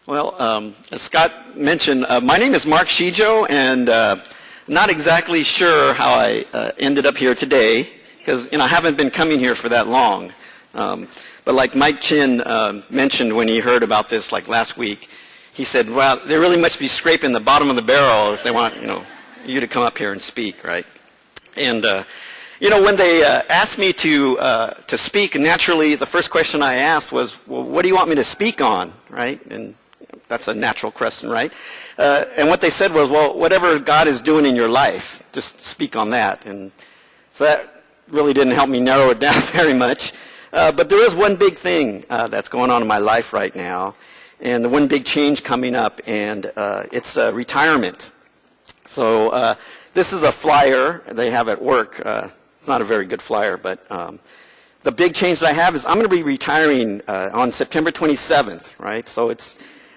Well, as Scott mentioned, my name is Mark Shijo, and not exactly sure how I ended up here today, because I haven't been coming here for that long. But like Mike Chin mentioned when he heard about this like last week, he said, well, they really must be scraping the bottom of the barrel if they want you to come up here and speak, right? And when they asked me to speak, naturally the first question I asked was, well, what do you want me to speak on, right? And that's a natural question, right? And what they said was, well, whatever God is doing in your life, just speak on that. And so that really didn't help me narrow it down very much. But there is one big thing that's going on in my life right now, and the one big change coming up, and it's retirement. So this is a flyer they have at work. It's not a very good flyer, but the big change that I have is I'm going to be retiring on September 27th, right? So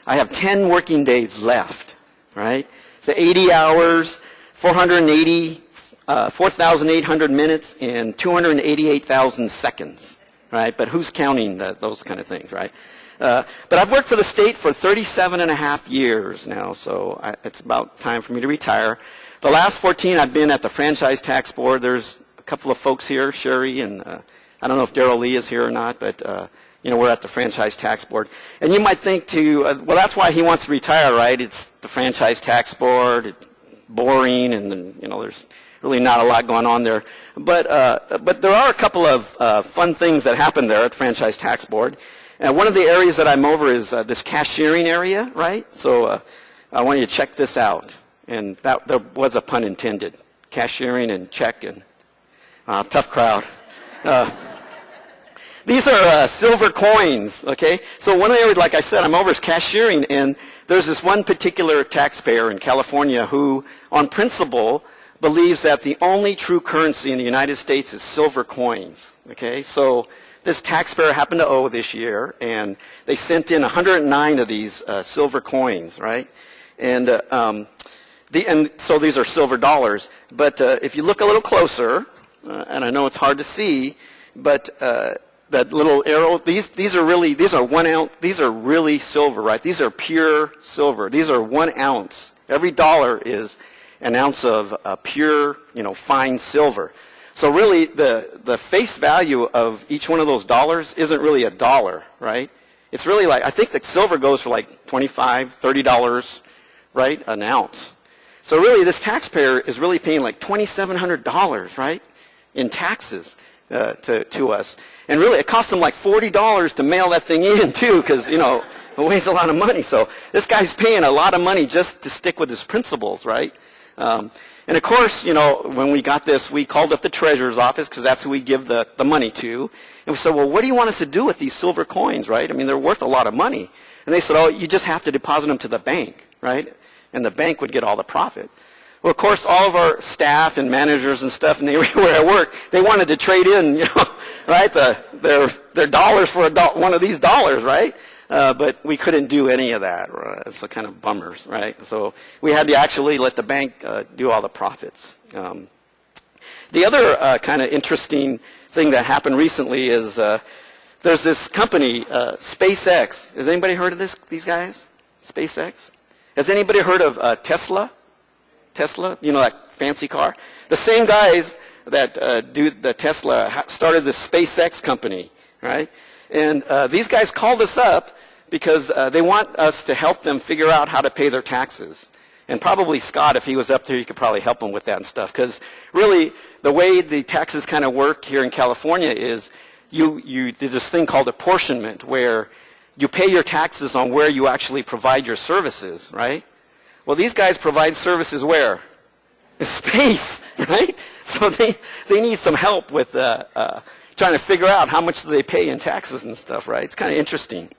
I have 10 working days left, right? So 80 hours, 4,800 minutes, and 288,000 seconds, right? But who's counting those kind of things, right? But I've worked for the state for 37 and a half years now, so it's about time for me to retire. The last 14, I've been at the Franchise Tax Board. There's a couple of folks here, Sherry, and I don't know if Darrell Lee is here or not, but we're at the Franchise Tax Board. And you might think well, that's why he wants to retire, right? It's the Franchise Tax Board. It's boring, and there's really not a lot going on there. But there are a couple of fun things that happen there at Franchise Tax Board. And one of the areas that I'm over is this cashiering area, right? So I want you to check this out. And there was a pun intended. Cashiering and check, and tough crowd. These are silver coins, okay? So one of the areas, like I said, I'm over is cashiering, and there's this one particular taxpayer in California who, on principle, believes that the only true currency in the United States is silver coins, okay? So this taxpayer happened to owe this year, and they sent in 109 of these silver coins, right? And so these are silver dollars. But if you look a little closer, and I know it's hard to see, but that little arrow, these are 1 ounce, these are really silver, right? These are pure silver. These are 1 ounce. Every dollar is an ounce of pure, fine silver. So really, the face value of each one of those dollars isn't really a dollar, right? It's really like, I think the silver goes for like $25, $30, right, an ounce. So really, this taxpayer is really paying like $2,700, right, in taxes to us. And really, it cost them like $40 to mail that thing in, too, because, it weighs a lot of money. So this guy's paying a lot of money just to stick with his principles, right? And of course, when we got this, we called up the treasurer's office, because that's who we give the money to. And we said, well, what do you want us to do with these silver coins, right? I mean, they're worth a lot of money. And they said, oh, you just have to deposit them to the bank, right? And the bank would get all the profit. Well, of course, all of our staff and managers and stuff, and they were at work, they wanted to trade in, right, their dollars for one of these dollars, right? But we couldn't do any of that. Right? It's a kind of bummers, right? So we had to actually let the bank do all the profits. The other kind of interesting thing that happened recently is there's this company, SpaceX. Has anybody heard of these guys? SpaceX? Has anybody heard of Tesla? Tesla, that fancy car? The same guys that do the Tesla started the SpaceX company, right? And these guys called us up because they want us to help them figure out how to pay their taxes. And probably Scott, if he was up there, he could probably help them with that and stuff. Because really, the way the taxes kind of work here in California is you do this thing called apportionment, where you pay your taxes on where you actually provide your services, right? Well, these guys provide services where? In space, right? So they need some help with trying to figure out how much do they pay in taxes and stuff, right? It's kind of interesting.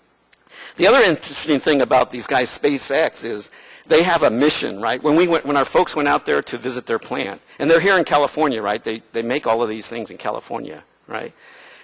The other interesting thing about these guys, SpaceX, is they have a mission, right? When our folks went out there to visit their plant, and they're here in California, right? They make all of these things in California, right?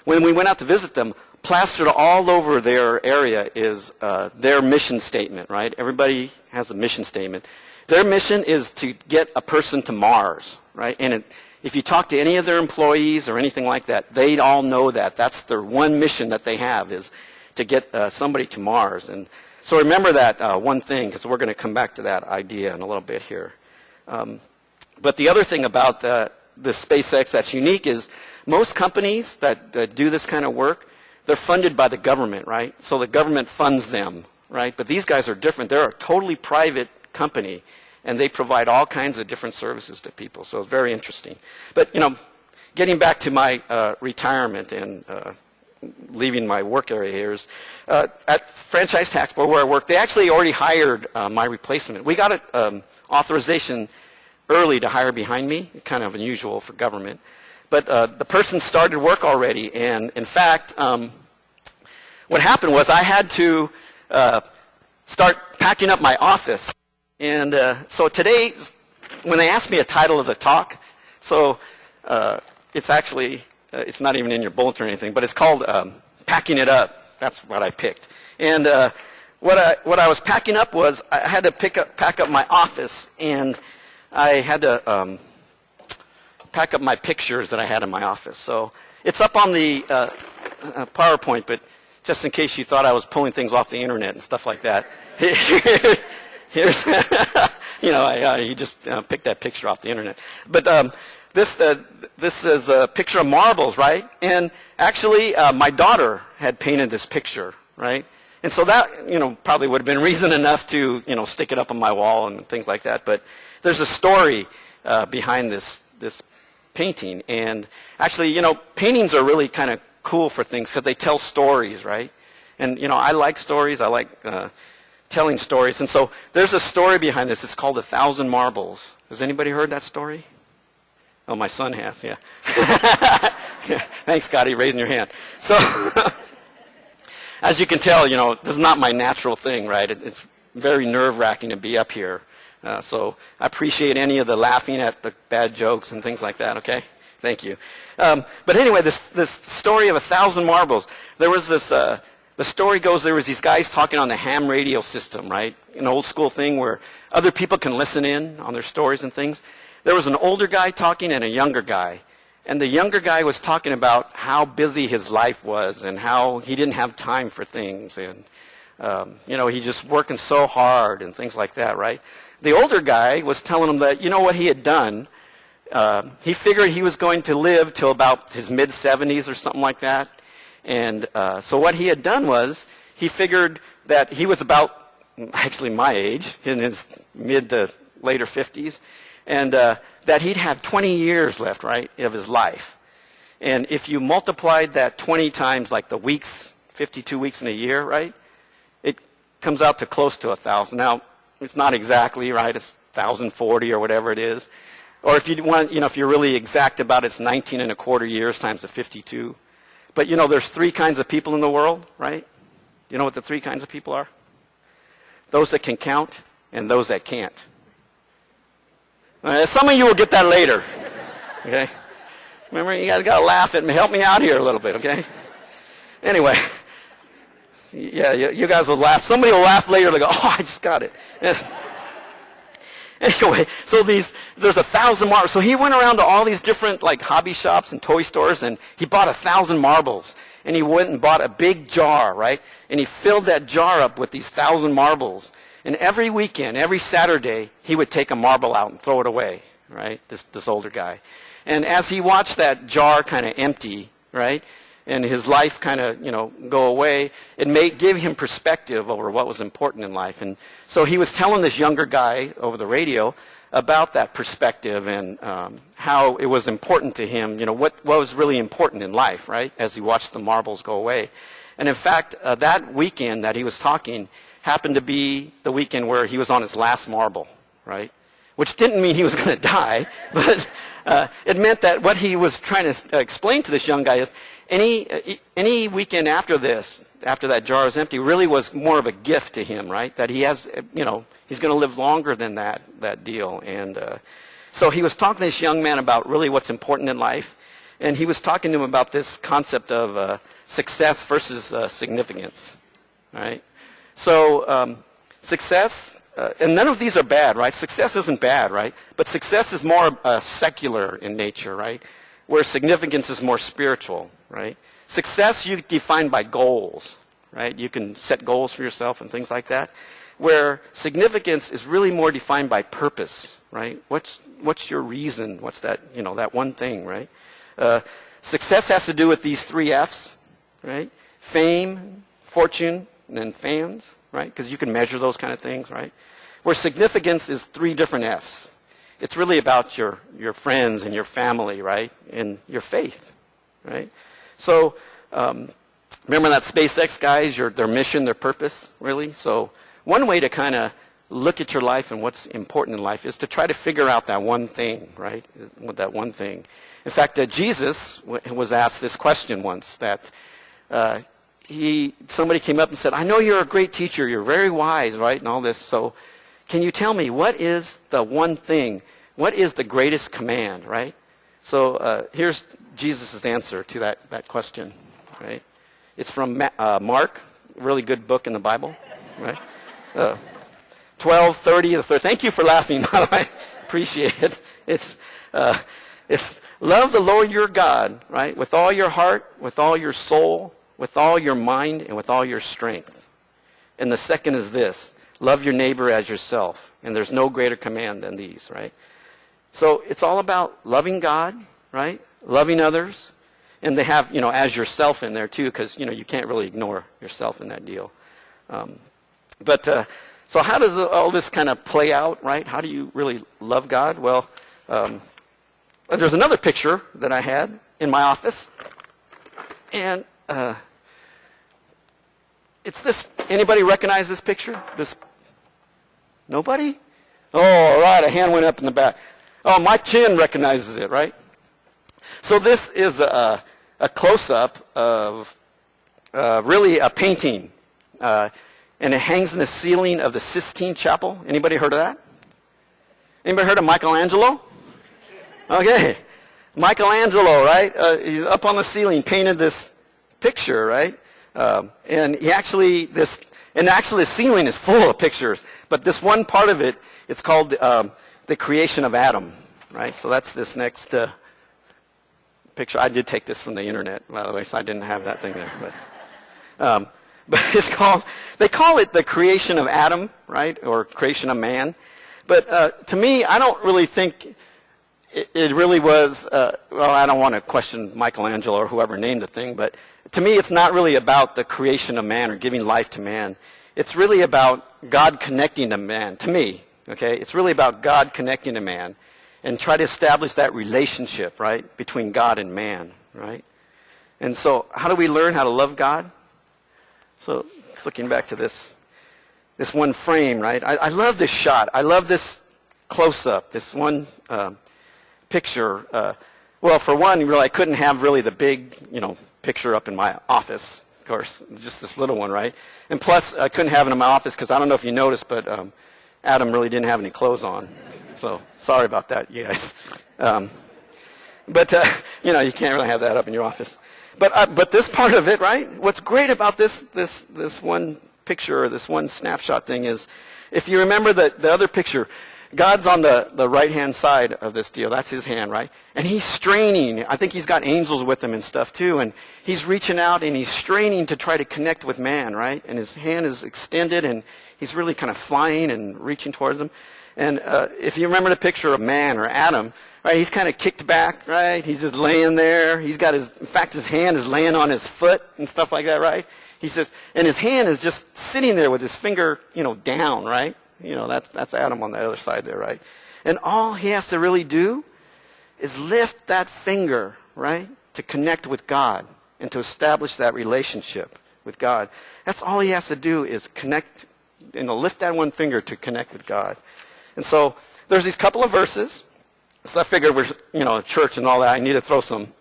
When we went out to visit them, plastered all over their area is their mission statement, right? Everybody has a mission statement. Their mission is to get a person to Mars, right? And if you talk to any of their employees or anything like that, they all know that. That's their one mission that they have, is to get somebody to Mars. And So remember that one thing, because we're going to come back to that idea in a little bit here. But the other thing about the SpaceX that's unique is most companies that do this kind of work, they're funded by the government, right? So the government funds them, right? But these guys are different. They're a totally private company, and they provide all kinds of different services to people. So it's very interesting. But, getting back to my retirement and leaving my work area here is at Franchise Tax Board where I work, they actually already hired my replacement. We got authorization early to hire behind me, kind of unusual for government. But the person started work already, and in fact, what happened was I had to start packing up my office. And so today, when they asked me a title of the talk, so it's actually, it's not even in your bulletin or anything, but it's called Packing It Up. That's what I picked. And what I was packing up was I had to pack up my office, and I had to pack up my pictures that I had in my office. So it's up on the PowerPoint, but just in case you thought I was pulling things off the internet and stuff like that, here's, you just picked that picture off the internet. But this is a picture of marbles, right? And actually, my daughter had painted this picture, right? And so that, probably would have been reason enough to, stick it up on my wall and things like that. But there's a story behind this painting. And actually, paintings are really kind of cool for things because they tell stories, right? And, I like stories. I like telling stories. And so there's a story behind this. It's called 1,000 Marbles. Has anybody heard that story? Oh, my son has, yeah. Yeah. Thanks, Scotty, raising your hand. So, as you can tell, this is not my natural thing, right? It's very nerve-wracking to be up here. So I appreciate any of the laughing at the bad jokes and things like that, okay? Thank you. But anyway, this story of 1,000 Marbles, there was this, the story goes, there was these guys talking on the ham radio system, right? An old school thing where other people can listen in on their stories and things. There was an older guy talking and a younger guy. And the younger guy was talking about how busy his life was and how he didn't have time for things. And, he's just working so hard and things like that, right? The older guy was telling him that, what he had done, he figured he was going to live till about his mid-70s or something like that. And so what he had done was he figured that he was about, actually my age, in his mid to later 50s, and that he'd have 20 years left, right, of his life. And if you multiplied that 20 times like the weeks, 52 weeks in a year, right, it comes out to close to 1,000. Now, it's not exactly, right, it's 1,040 or whatever it is. Or if you want, if you're really exact about it, it's 19 and a quarter years times the 52. But, there's three kinds of people in the world, right? You know what the three kinds of people are? Those that can count and those that can't. Some of you will get that later, okay? Remember, you guys got to laugh at me. Help me out here a little bit, okay? Anyway, yeah, you guys will laugh. Somebody will laugh later. They go, oh, I just got it. Anyway, so there's 1,000 marbles. So he went around to all these different like hobby shops and toy stores, and he bought 1,000 marbles. And he went and bought a big jar, right? And he filled that jar up with these 1,000 marbles. And every weekend, every Saturday, he would take a marble out and throw it away, right? This older guy. And as he watched that jar kind of empty, right, and his life kind of, go away, it may give him perspective over what was important in life. And so he was telling this younger guy over the radio about that perspective and how it was important to him, what was really important in life, right, as he watched the marbles go away. And in fact, that weekend that he was talking happened to be the weekend where he was on his last marble, right? Which didn't mean he was going to die, but it meant that what he was trying to explain to this young guy is any weekend after this, after that jar was empty, really was more of a gift to him, right? That he has, he's going to live longer than that deal. And so he was talking to this young man about really what's important in life, and he was talking to him about this concept of success versus significance, right? So success, and none of these are bad, right? Success isn't bad, right? But success is more secular in nature, right? Where significance is more spiritual, right? Success you define by goals, right? You can set goals for yourself and things like that. Where significance is really more defined by purpose, right? What's your reason? What's that, that one thing, right? Success has to do with these 3 F's, right? Fame, fortune, and then fans, right? Because you can measure those kind of things, right? Where significance is 3 different F's. It's really about your friends and your family, right? And your faith, right? So remember that SpaceX guys, their mission, their purpose, really? So one way to kind of look at your life and what's important in life is to try to figure out that one thing, right? That one thing. In fact, Jesus was asked this question once, that somebody came up and said, I know you're a great teacher, you're very wise, right, and all this, so can you tell me, what is the one thing? What is the greatest command, right? So here's Jesus' answer to that question, right? It's from Mark, really good book in the Bible, right? 12:30. Thank you for laughing, by the way. Appreciate it. It's love the Lord your God, right, with all your heart, with all your soul, with all your mind, and with all your strength. And the second is this: love your neighbor as yourself. And there's no greater command than these, right? So it's all about loving God, right? Loving others. And they have, as yourself in there too, because, you can't really ignore yourself in that deal. So how does all this kind of play out, right? How do you really love God? Well, there's another picture that I had in my office. And it's this. Anybody recognize this picture? Nobody? Oh, all right. A hand went up in the back. Oh, my chin recognizes it, right? So this is a close-up of really a painting. And it hangs in the ceiling of the Sistine Chapel. Anybody heard of that? Anybody heard of Michelangelo? Okay. Michelangelo, right? He's up on the ceiling, painted this picture, right? And the ceiling is full of pictures. But this one part of it, it's called the creation of Adam, right? So that's this next picture. I did take this from the internet, by the way, so I didn't have that thing there. But they call it the creation of Adam, right? Or creation of man. But to me, I don't really think it really was, I don't want to question Michelangelo or whoever named the thing, but to me it's not really about the creation of man or giving life to man. It's really about God connecting to man, to me, okay? It's really about God connecting to man and try to establish that relationship, right, between God and man, right? And so how do we learn how to love God? So looking back to this one frame, right? I love this shot. I love this close-up, this one picture. Well, for one, I couldn't have really the big, picture up in my office, of course, just this little one, right? And plus, I couldn't have it in my office because I don't know if you noticed, but Adam really didn't have any clothes on. So sorry about that, you guys. But you can't really have that up in your office. But this part of it, right? What's great about this one picture or this one snapshot thing is, if you remember the other picture, God's on the right-hand side of this deal. That's his hand, right? And he's straining. I think he's got angels with him and stuff too. And he's reaching out and he's straining to try to connect with man, right? And his hand is extended and he's really kind of flying and reaching towards them. And if you remember the picture of man or Adam, right, he's kind of kicked back, right? He's just laying there. He's got in fact, his hand is laying on his foot and stuff like that, right? He says, and his hand is just sitting there with his finger, down, right? That's Adam on the other side there, right? And all he has to really do is lift that finger, right, to connect with God and to establish that relationship with God. That's all he has to do is connect, lift that one finger to connect with God. And so there's these couple of verses. So I figured we're, church and all that. I need to throw some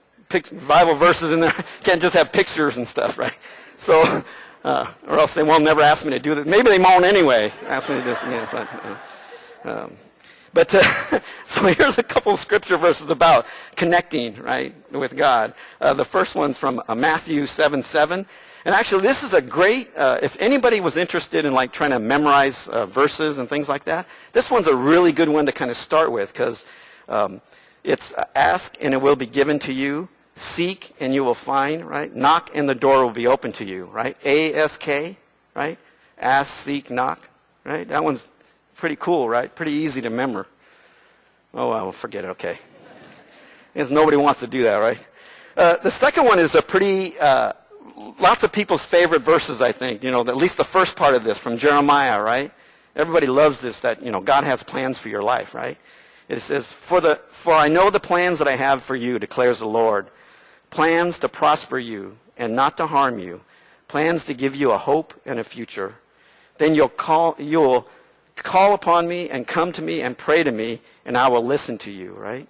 Bible verses in there. Can't just have pictures and stuff, right? So, or else they won't never ask me to do that. Maybe they won't anyway. Ask me to do this again. So here's a couple of scripture verses about connecting, right, with God. The first one's from Matthew 7:7. And actually, this is a great, if anybody was interested in trying to memorize verses and things like that, this one's a really good one to kind of start with because it's ask and it will be given to you. Seek and you will find, right? Knock and the door will be open to you, right? ASK, right? Ask, seek, knock, right? That one's pretty cool, right? Pretty easy to remember. Oh, well, forget it, okay. Because nobody wants to do that, right? The second one is a pretty, lots of people's favorite verses, I think. At least the first part of this from Jeremiah, right? Everybody loves this, that, God has plans for your life, right? It says, For I know the plans that I have for you, declares the Lord. Plans to prosper you and not to harm you. Plans to give you a hope and a future. Then you'll call upon me and come to me and pray to me, and I will listen to you, right?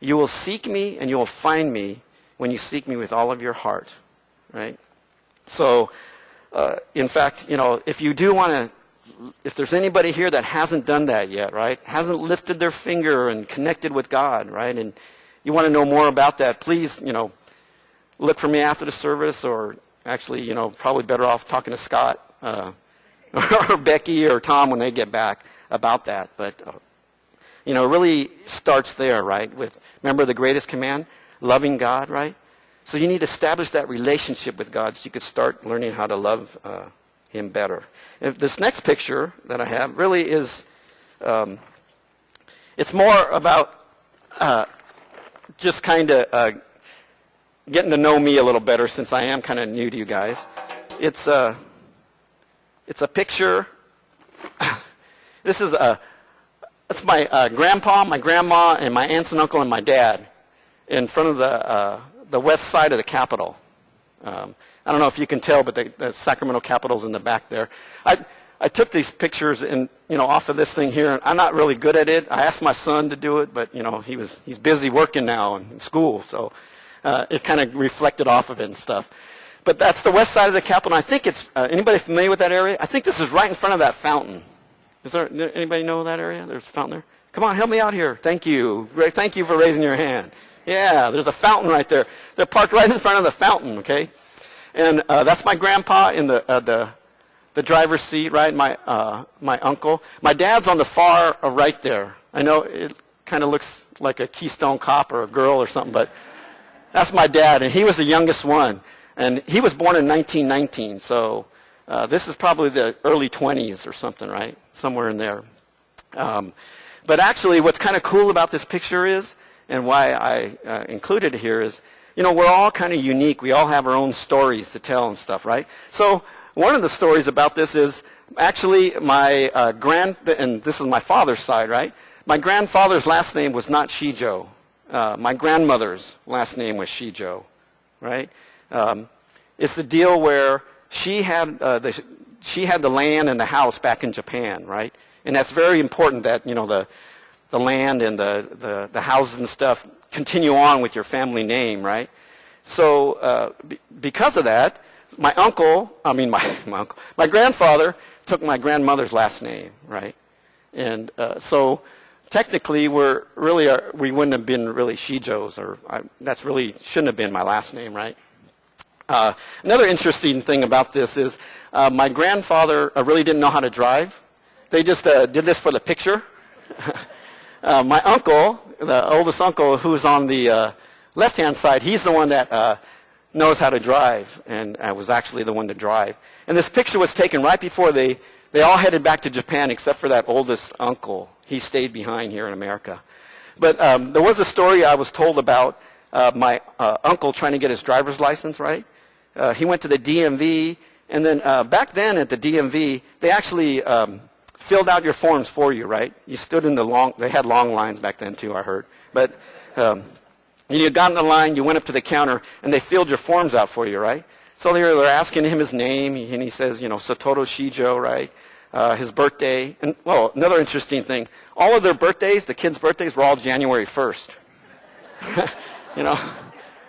You will seek me and you will find me when you seek me with all of your heart, right? So, in fact, if you do want to, if there's anybody here that hasn't done that yet, right, hasn't lifted their finger and connected with God, right, and you want to know more about that, please, look for me after the service, or actually, probably better off talking to Scott or Becky or Tom when they get back about that. But, it really starts there, right, with, remember the greatest command? Loving God, right? So you need to establish that relationship with God so you could start learning how to love Him better. This next picture that I have really is, it's more about just kind of getting to know me a little better, since I am kind of new to you guys. It's a picture. That's my grandpa, my grandma, and my aunts and uncle and my dad in front of the west side of the Capitol. I don't know if you can tell, but the Sacramento Capitol's in the back there. I took these pictures and off of this thing here, and I'm not really good at it. I asked my son to do it, but he's busy working now in school, so it kind of reflected off of it and stuff. But that's the west side of the Capitol. I think it's anybody familiar with that area? I think this is right in front of that fountain. Is there anybody know that area? There's a fountain there. Come on, help me out here. Thank you. Thank you for raising your hand. Yeah, there's a fountain right there. They're parked right in front of the fountain. Okay. And that's my grandpa in the driver's seat, right? My uncle. My dad's on the far right there. I know it kind of looks like a Keystone Cop or a girl or something, but that's my dad, and he was the youngest one. And he was born in 1919, so this is probably the early 20s or something, right? Somewhere in there. But actually, what's kind of cool about this picture is, and why I included it here is, we're all kind of unique. We all have our own stories to tell and stuff, right? So one of the stories about this is actually my and this is my father's side, right? My grandfather's last name was not Shijo. My grandmother's last name was Shijo, right? It's the deal where she had the land and the house back in Japan, right? And that's very important that the land and the houses and stuff continue on with your family name, right? So because of that, my grandfather took my grandmother's last name, right? And so technically, we wouldn't have been really Shijos, or that's really shouldn't have been my last name, right? Another interesting thing about this is my grandfather really didn't know how to drive. They just did this for the picture. My uncle, the oldest uncle, who's on the left-hand side, he's the one that knows how to drive, and was actually the one to drive. And this picture was taken right before they all headed back to Japan, except for that oldest uncle. He stayed behind here in America. But there was a story I was told about my uncle trying to get his driver's license, right? He went to the DMV, and then back then at the DMV, they actually filled out your forms for you, right? You stood in they had long lines back then too, I heard. But you got in the line, you went up to the counter, and they filled your forms out for you, right? So they're asking him his name, and he says, Satoto Shijo, right? His birthday. And, well, another interesting thing, all of their birthdays, the kids' birthdays, were all January 1st. I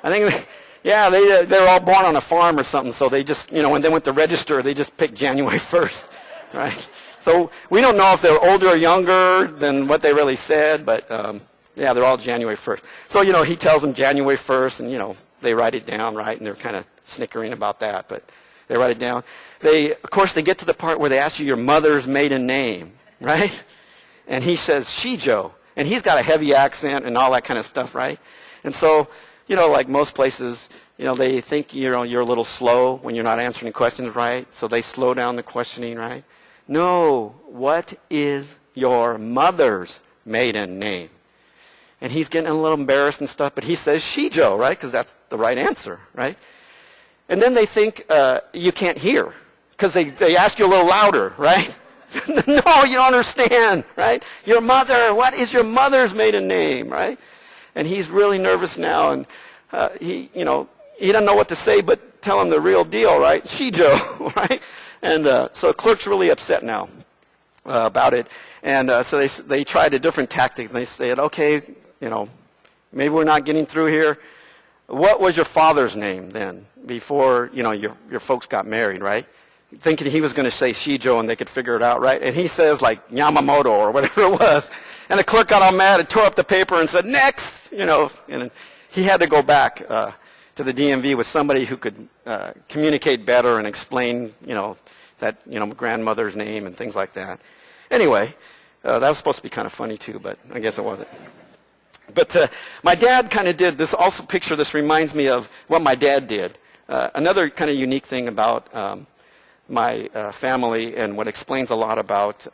think, they were all born on a farm or something, so they just, when they went to register, they just picked January 1st, right? So we don't know if they're older or younger than what they really said, but, they're all January 1st. So, he tells them January 1st, and, they write it down, right? And they're kind of snickering about that, but they write it down. Of course, they get to the part where they ask you your mother's maiden name, right? And he says Shijo, and he's got a heavy accent and all that kind of stuff, right? And so, like most places, they think, you're a little slow when you're not answering questions right, so they slow down the questioning, right? No, what is your mother's maiden name? And he's getting a little embarrassed and stuff, but he says Shijo, right? Because that's the right answer, right? And then they think you can't hear, because they ask you a little louder, right? No, you don't understand, right? Your mother, what is your mother's maiden name, right? And he's really nervous now, and he doesn't know what to say, but tell him the real deal, right? Shijo, right? And so the clerk's really upset now about it. And so they tried a different tactic. And they said, okay, maybe we're not getting through here. What was your father's name then before, your folks got married, right? Thinking he was going to say Shijo and they could figure it out, right? And he says like Yamamoto or whatever it was. And the clerk got all mad and tore up the paper and said, next, and he had to go back to the DMV with somebody who could communicate better and explain, that, grandmother's name and things like that. Anyway, that was supposed to be kind of funny too, but I guess it wasn't. But my dad kind of did this. Also, this reminds me of what my dad did. Another kind of unique thing about my family, and what explains a lot about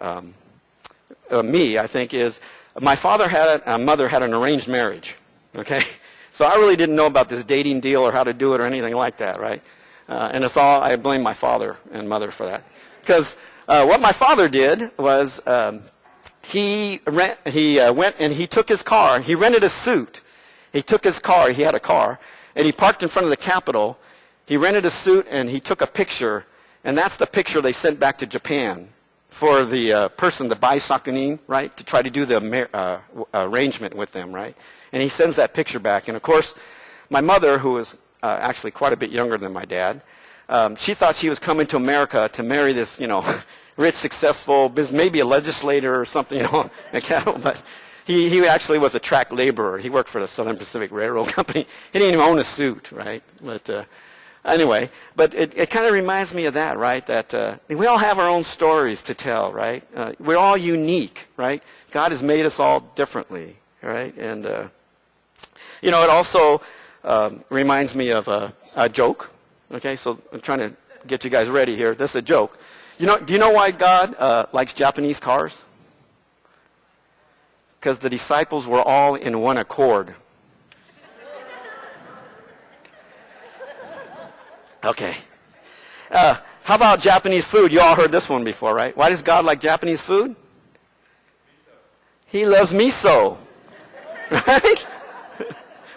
me, I think, is my mother had an arranged marriage. Okay, so I really didn't know about this dating deal or how to do it or anything like that, right? And I blame my father and mother for that, because what my father did was he went and he took his car. He rented a suit. He took his car. He had a car, and he parked in front of the Capitol. He rented a suit and he took a picture, and that's the picture they sent back to Japan for the person, the Baisakunin, right, to try to do the arrangement with them, right? And he sends that picture back. And of course, my mother, who was actually quite a bit younger than my dad, she thought she was coming to America to marry this, rich, successful, maybe a legislator or something, but he actually was a track laborer. He worked for the Southern Pacific Railroad Company. He didn't even own a suit, right? But anyway, but it kind of reminds me of that, right? That we all have our own stories to tell, right? We're all unique, right? God has made us all differently, right? And, it also reminds me of a joke. Okay, so I'm trying to get you guys ready here. This is a joke. Do you know why God likes Japanese cars? Because the disciples were all in one accord. Okay. How about Japanese food? You all heard this one before, right? Why does God like Japanese food? Miso. He loves miso. Right?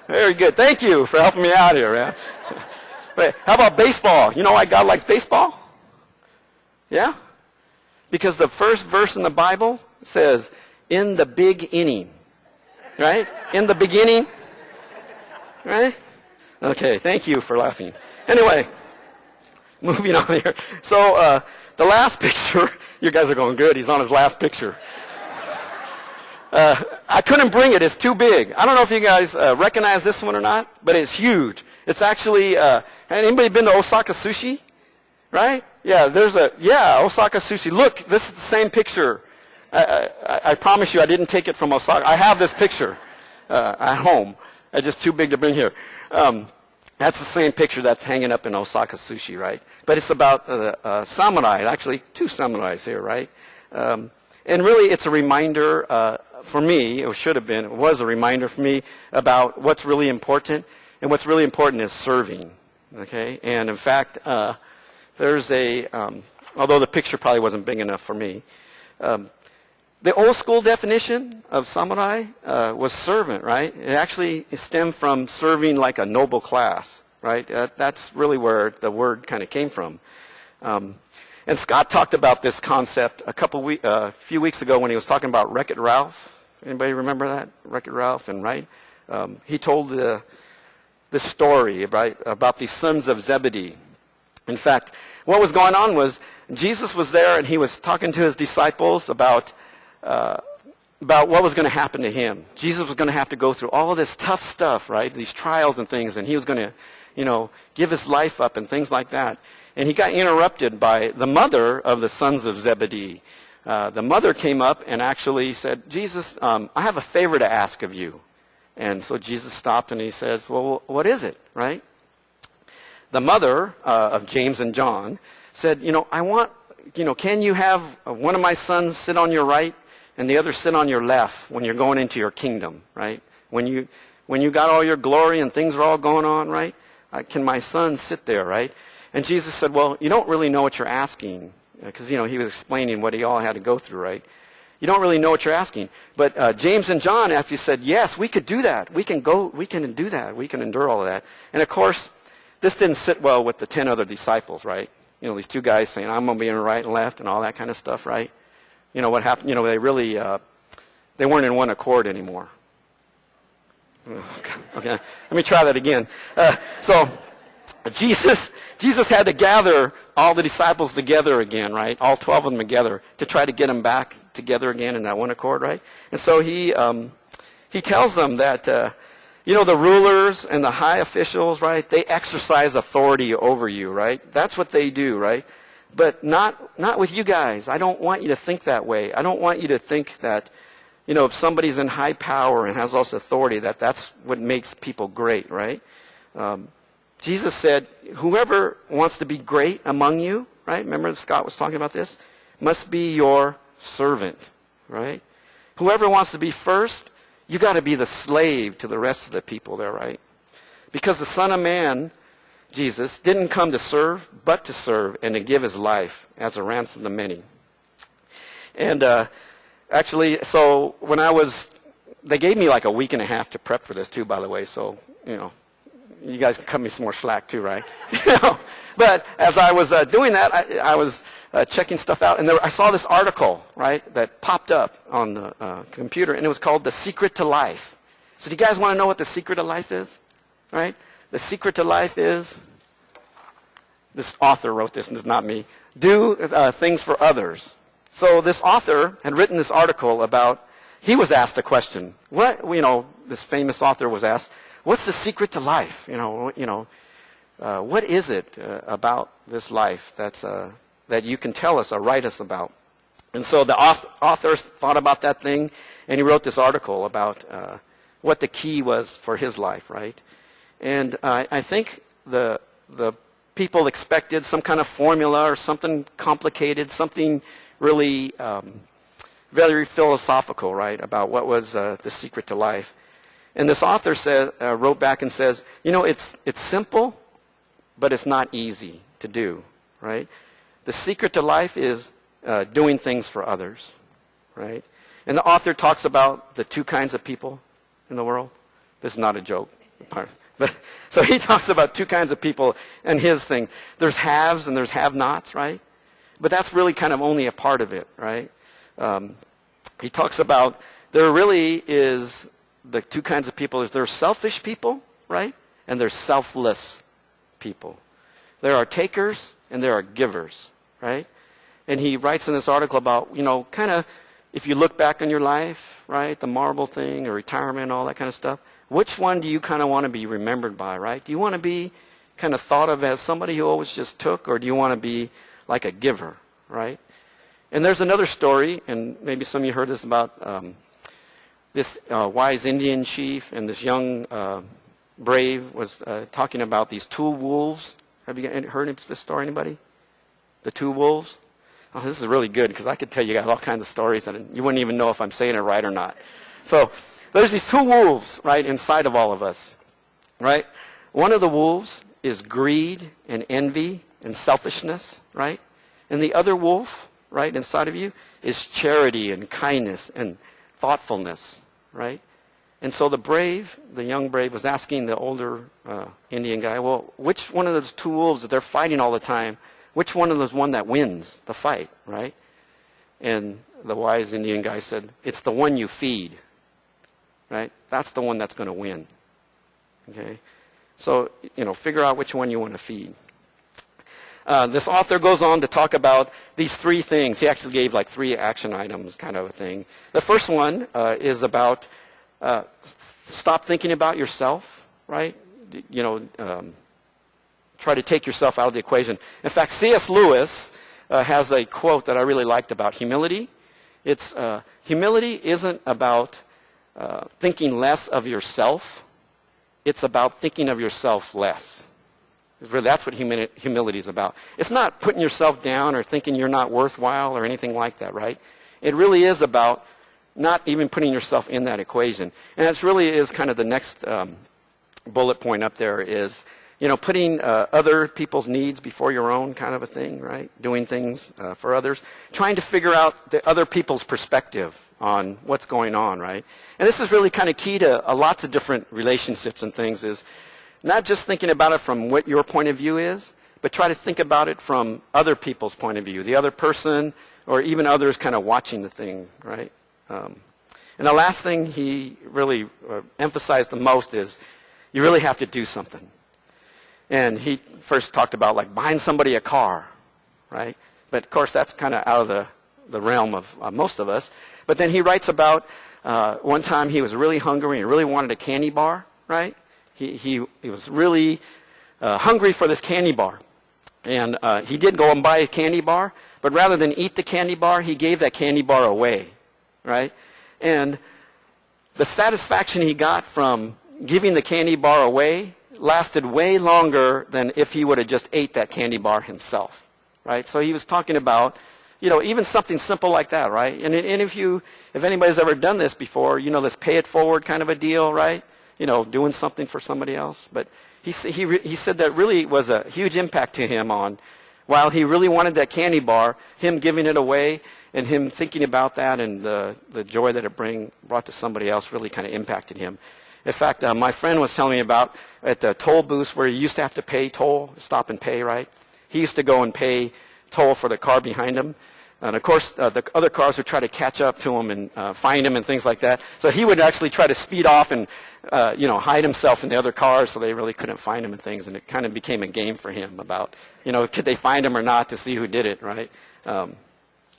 Very good. Thank you for helping me out here, man. Wait, how about baseball? You know why God likes baseball? Yeah? Because the first verse in the Bible says, in the big inning. Right? In the beginning. Right? Okay, thank you for laughing. Anyway, moving on here. So, the last picture, you guys are going good. He's on his last picture. I couldn't bring it. It's too big. I don't know if you guys recognize this one or not, but it's huge. It's actually, anybody been to Osaka Sushi? Right? Yeah, Osaka Sushi. Look, this is the same picture. I promise you I didn't take it from Osaka. I have this picture at home. It's just too big to bring here. That's the same picture that's hanging up in Osaka Sushi, right? But it's about samurai, actually two samurais here, right? And really it's a reminder for me, it was a reminder for me about what's really important. And what's really important is serving, okay? And in fact, there's although the picture probably wasn't big enough for me, the old school definition of samurai was servant, right? It actually stemmed from serving like a noble class, right? That's really where the word kind of came from. And Scott talked about this concept a few weeks ago when he was talking about Wreck-It Ralph. Anybody remember that? Wreck-It Ralph, and right? He told this story about the sons of Zebedee. In fact, what was going on was Jesus was there and he was talking to his disciples about what was going to happen to him. Jesus was going to have to go through all of this tough stuff, right? These trials and things, and he was going to, give his life up and things like that. And he got interrupted by the mother of the sons of Zebedee. The mother came up and actually said, Jesus, I have a favor to ask of you. And so Jesus stopped and he says, well, what is it, right? The mother of James and John said, I want, can you have one of my sons sit on your right and the other sit on your left when you're going into your kingdom, right? When you got all your glory and things are all going on, right? Can my son sit there, right? And Jesus said, well, you don't really know what you're asking. Because, he was explaining what he all had to go through, right? You don't really know what you're asking. But James and John actually said, yes, we could do that. We can do that. We can endure all of that. And, of course, this didn't sit well with the 10 other disciples, right? These two guys saying, I'm going to be in right and left and all that kind of stuff, right? What happened? They really, they weren't in one accord anymore. Okay, let me try that again. So Jesus had to gather all the disciples together again, right? All 12 of them together to try to get them back together again in that one accord, right? And so he tells them that, the rulers and the high officials, right? They exercise authority over you, right? That's what they do, right? But not with you guys. I don't want you to think that way. I don't want you to think that, if somebody's in high power and has all this authority, that's what makes people great, right? Jesus said, whoever wants to be great among you, right? Remember Scott was talking about this? Must be your servant, right? Whoever wants to be first, you got to be the slave to the rest of the people there, right? Because the Son of Man, Jesus, didn't come to serve, but to serve and to give his life as a ransom to many. And actually, so when they gave me like a week and a half to prep for this too, by the way, so, you guys can cut me some more slack too, right? But as I was doing that, I was checking stuff out, and I saw this article, right, that popped up on the computer, and it was called The Secret to Life. So do you guys want to know what the secret of life is? Right? The secret to life is, this author wrote this, and it's not me, do things for others. So this author had written this article about, he was asked a question. This famous author was asked, what's the secret to life? What is it about this life that you can tell us or write us about? And so the author thought about that thing, and he wrote this article about what the key was for his life, right? And I think the people expected some kind of formula or something complicated, something really very philosophical, right, about what was the secret to life. And this author wrote back and says, it's simple, but it's not easy to do, right? The secret to life is doing things for others, right? And the author talks about the two kinds of people in the world. This is not a joke. So he talks about two kinds of people in his thing. There's haves and there's have-nots, right? But that's really kind of only a part of it, right? He talks about there really is the two kinds of people. There's selfish people, right? And there's selfless people. There are takers and there are givers, right? And he writes in this article about, kind of, if you look back on your life, right, the marble thing or retirement, all that kind of stuff, which one do you kind of want to be remembered by, right? Do you want to be kind of thought of as somebody who always just took, or do you want to be like a giver, right? And there's another story, and maybe some of you heard this about this wise Indian chief and this young brave was talking about these two wolves. Have you heard this story, anybody? The two wolves? Oh, this is really good because I could tell you guys all kinds of stories and you wouldn't even know if I'm saying it right or not. So there's these two wolves, right, inside of all of us, right? One of the wolves is greed and envy and selfishness, right? And the other wolf, right, inside of you is charity and kindness and thoughtfulness, right? And so the young brave, was asking the older Indian guy, well, which one of those two wolves that they're fighting all the time, which one of those one that wins the fight, right? And the wise Indian guy said, it's the one you feed, right? That's the one that's going to win, okay? So, figure out which one you want to feed. This author goes on to talk about these three things. He actually gave like 3 action items kind of a thing. The first one is about stop thinking about yourself, right? Try to take yourself out of the equation. In fact, C.S. Lewis has a quote that I really liked about humility. It's humility isn't about thinking less of yourself. It's about thinking of yourself less. Really, that's what humility is about. It's not putting yourself down or thinking you're not worthwhile or anything like that, right? It really is about not even putting yourself in that equation. And that really is kind of the next bullet point up there is, putting other people's needs before your own, kind of a thing, right? Doing things for others. Trying to figure out the other people's perspective on what's going on, right? And this is really kind of key to lots of different relationships and things, is not just thinking about it from what your point of view is, but try to think about it from other people's point of view, the other person, or even others kind of watching the thing, right? And the last thing he really emphasized the most is you really have to do something. And he first talked about like buying somebody a car, right? But of course that's kind of out of the realm of most of us. But then he writes about one time he was really hungry and really wanted a candy bar, right? He was really hungry for this candy bar. And he did go and buy a candy bar, but rather than eat the candy bar, he gave that candy bar away, right? And the satisfaction he got from giving the candy bar away lasted way longer than if he would have just ate that candy bar himself, right? So he was talking about, even something simple like that, right? And if anybody's ever done this before, this pay it forward kind of a deal, right? Doing something for somebody else. But he said that really was a huge impact to him on, while he really wanted that candy bar, him giving it away and him thinking about that and the joy that it brought to somebody else really kind of impacted him. In fact, my friend was telling me about at the toll booths where you used to have to pay toll, stop and pay, right? He used to go and pay toll for the car behind him. And of course, the other cars would try to catch up to him and find him and things like that. So he would actually try to speed off and, hide himself in the other cars so they really couldn't find him and things. And it kind of became a game for him about, could they find him or not to see who did it, right? But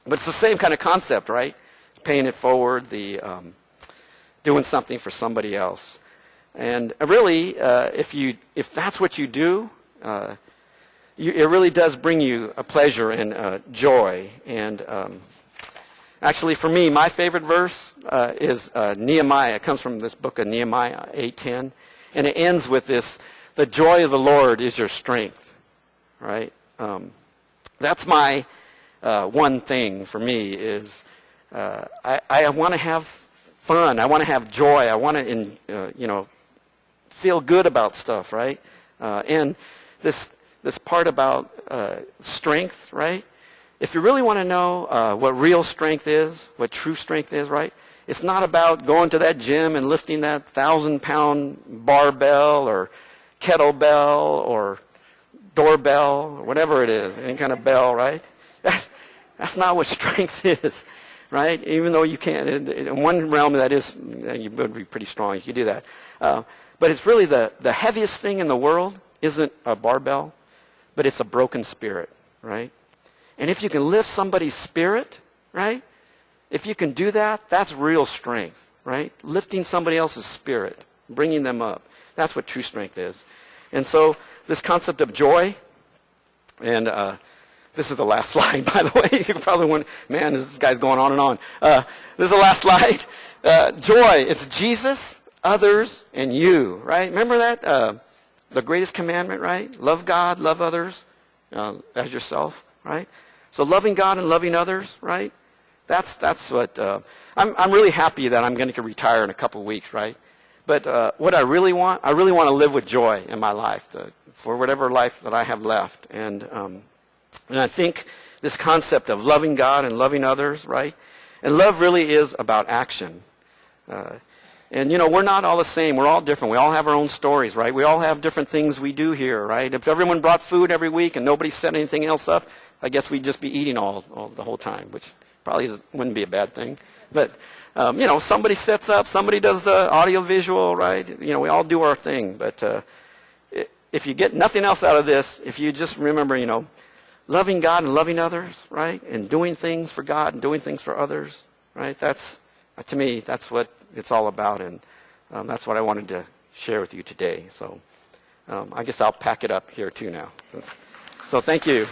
it's the same kind of concept, right? Paying it forward, doing something for somebody else. And really, if that's what you do, it really does bring you a pleasure and joy. And actually, for me, my favorite verse is Nehemiah. It comes from this book of Nehemiah 8:10, and it ends with this: "The joy of the Lord is your strength." Right? That's my one thing for me is I want to have fun. I want to have joy. I want to, feel good about stuff, right? And this part about strength, right? If you really want to know what real strength is, what true strength is, right? It's not about going to that gym and lifting that 1,000-pound barbell or kettlebell or doorbell or whatever it is, any kind of bell, right? That's not what strength is, right? Even though you can, in one realm that is, you would be pretty strong, you could do that. But it's really the heaviest thing in the world isn't a barbell, but it's a broken spirit, right? And if you can lift somebody's spirit, right? If you can do that, that's real strength, right? Lifting somebody else's spirit, bringing them up. That's what true strength is. And so this concept of joy, and this is the last slide, by the way. You probably want, man, this guy's going on and on. This is the last slide. Joy, it's Jesus, others, and you, right? Remember that? The greatest commandment, right? Love God, love others as yourself, right? So loving God and loving others, right? That's what, I'm really happy that I'm going to retire in a couple of weeks, right? But what I really want to live with joy in my life, for whatever life that I have left. And I think this concept of loving God and loving others, right? And love really is about action. And, we're not all the same. We're all different. We all have our own stories, right? We all have different things we do here, right? If everyone brought food every week and nobody set anything else up, I guess we'd just be eating all the whole time, which probably wouldn't be a bad thing. But, somebody sets up, somebody does the audio visual, right? We all do our thing. But if you get nothing else out of this, if you just remember, loving God and loving others, right? And doing things for God and doing things for others, right? That's, to me, that's what it's all about. And that's what I wanted to share with you today. So I guess I'll pack it up here too now. So thank you.